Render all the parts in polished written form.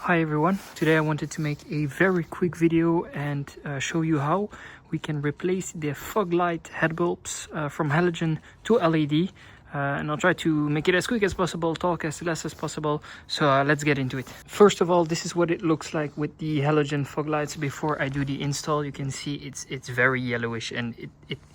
Hi everyone, today I wanted to make a very quick video and show you how we can replace the fog light head bulbs from halogen to LED. And I'll try to make it as quick as possible, talk as less as possible, so let's get into it. First of all, this is what it looks like with the halogen fog lights before I do the install. You can see it's very yellowish and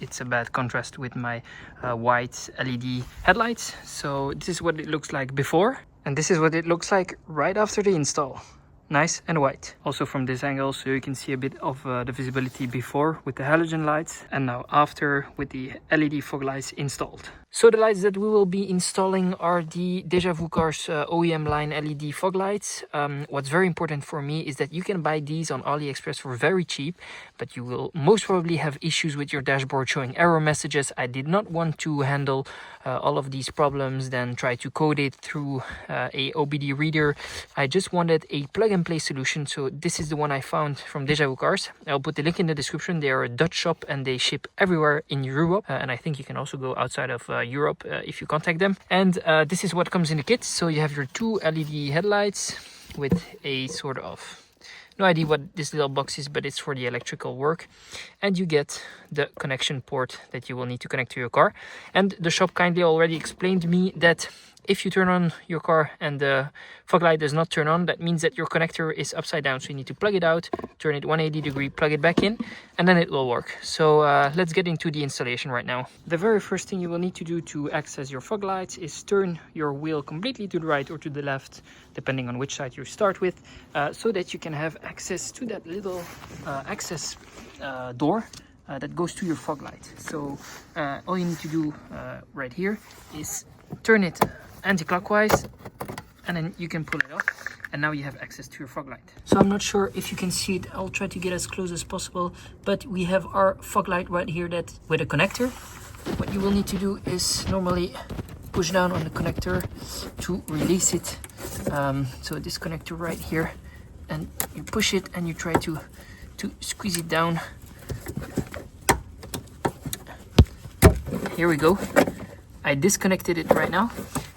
it's a bad contrast with my white LED headlights. So this is what it looks like before. And this is what it looks like right after the install. Nice and white. Also from this angle, so you can see a bit of the visibility before with the halogen lights and now after with the LED fog lights installed. So the lights that we will be installing are the Deja Vu Cars OEM line LED fog lights. What's very important for me is that you can buy these on AliExpress for very cheap, but you will most probably have issues with your dashboard showing error messages. I did not want to handle all of these problems, then try to code it through a OBD reader. I just wanted a plug-and-play solution, so this is the one I found from Deja Vu Cars. I'll put the link in the description. They are a Dutch shop and they ship everywhere in Europe, and I think you can also go outside of Europe if you contact them. And this is what comes in the kit. So you have your two LED headlights with a sort of, no idea what this little box is, but it's for the electrical work. And you get the connection port that you will need to connect to your car. And the shop kindly already explained to me that if you turn on your car and the fog light does not turn on, that means that your connector is upside down. So you need to plug it out, turn it 180 degree, plug it back in, and then it will work. So let's get into the installation right now. The very first thing you will need to do to access your fog lights is turn your wheel completely to the right or to the left, depending on which side you start with, so that you can have access to that little access door that goes to your fog light. So all you need to do right here is turn it anti-clockwise and then you can pull it off, and now you have access to your fog light. So I'm not sure if you can see it, I'll try to get as close as possible, but we have our fog light right here that with a connector. What you will need to do is normally push down on the connector to release it. So this connector right here, and you push it and you try to squeeze it down. Here we go. I disconnected it right now,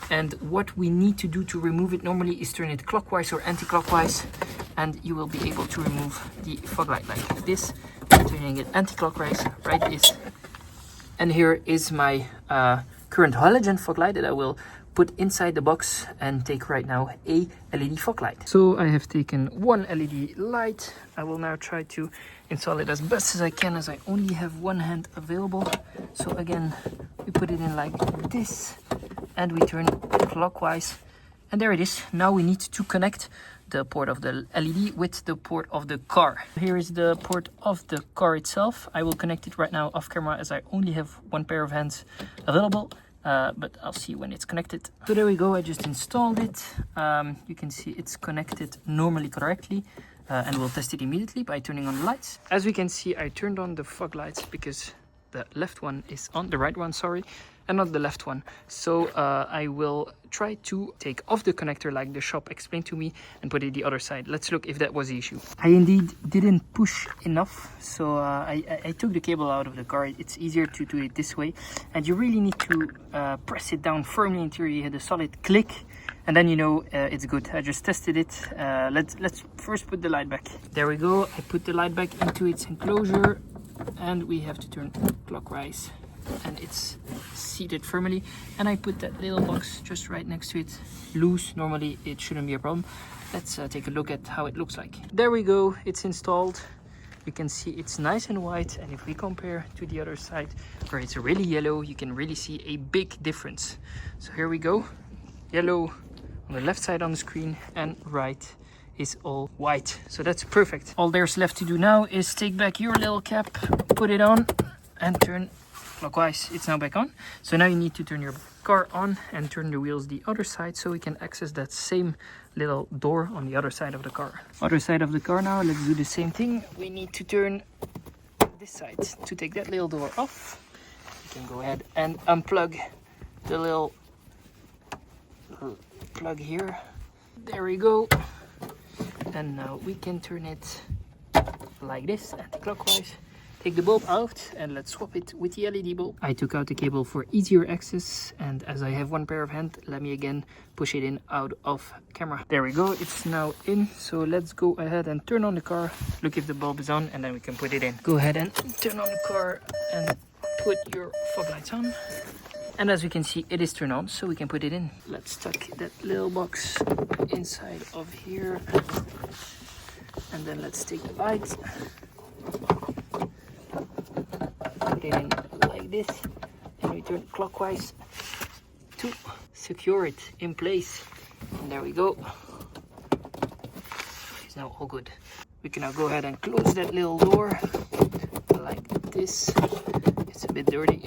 and what we need to do to remove it normally is turn it clockwise or anti-clockwise, and you will be able to remove the fog light like this. I'm turning it anti-clockwise, right this. And here is my current halogen fog light that I will put inside the box and take right now a LED fog light. So I have taken one LED light. I will now try to install it as best as I can, as I only have one hand available. So again, we put it in like this and we turn clockwise, and there it is. Now we need to connect the port of the LED with the port of the car. Here is the port of the car itself. I will connect it right now off camera as I only have one pair of hands available, but I'll see when it's connected. So there we go, I just installed it. You can see it's connected normally correctly. And we'll test it immediately by turning on the lights. As we can see, I turned on the fog lights because the left one is on, the right one, sorry, and not the left one. So I will try to take off the connector like the shop explained to me and put it the other side. Let's look if that was the issue. I indeed didn't push enough, so I took the cable out of the car. It's easier to do it this way, and you really need to press it down firmly until you hit a solid click, and then you know it's good. I just tested it. Let's first put the light back. There we go. I put the light back into its enclosure, and we have to turn clockwise, and it's seated firmly. And I put that little box just right next to it, loose. Normally it shouldn't be a problem. Let's take a look at how it looks like. There we go, it's installed. You can see it's nice and white, and if we compare to the other side where it's really yellow, you can really see a big difference. So here we go, yellow on the left side on the screen, and right is all white. So that's perfect. All there's left to do now is take back your little cap, put it on, and turn clockwise. It's now back on. So now you need to turn your car on and turn the wheels the other side so we can access that same little door on the other side of the car. Other side of the car now, let's do the same thing. We need to turn this side to take that little door off. You can go ahead and unplug the little plug here. There we go. And now we can turn it like this, anti-clockwise, take the bulb out and let's swap it with the LED bulb. I took out the cable for easier access, and as I have one pair of hands, let me again push it in out of camera. There we go, it's now in. So let's go ahead and turn on the car, look if the bulb is on, and then we can put it in. Go ahead and turn on the car and put your fog lights on. And as we can see, it is turned on, so we can put it in. Let's tuck that little box inside of here. And then let's take the light. Put it in like this. And we turn clockwise to secure it in place. And there we go. It's now all good. We can now go ahead and close that little door like this. It's a bit dirty.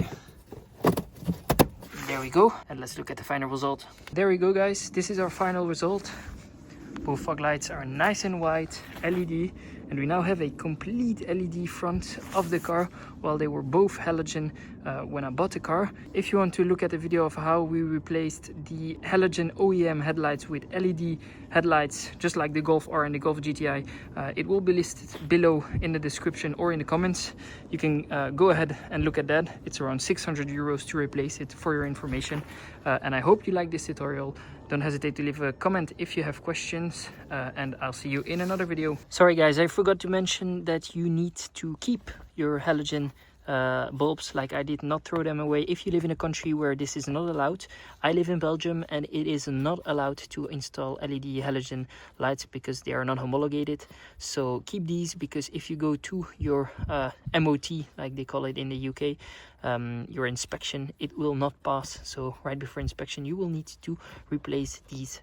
There we go, and let's look at the final result. There we go, guys, this is our final result. Both fog lights are nice and white, LED, and we now have a complete LED front of the car, while they were both halogen when I bought the car. If you want to look at the video of how we replaced the halogen OEM headlights with LED headlights, just like the Golf R and the Golf GTI, it will be listed below in the description or in the comments. You can go ahead and look at that. It's around 600 euros to replace it, for your information. And I hope you like this tutorial. Don't hesitate to leave a comment if you have questions, and I'll see you in another video. Sorry guys, I forgot to mention that you need to keep your halogen bulbs like I did, not throw them away if you live in a country where this is not allowed. I live in Belgium and it is not allowed to install LED halogen lights because they are not homologated. So keep these, because if you go to your MOT, like they call it in the UK, your inspection, it will not pass. So right before inspection you will need to replace these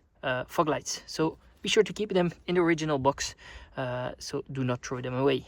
fog lights. So be sure to keep them in the original box, so do not throw them away.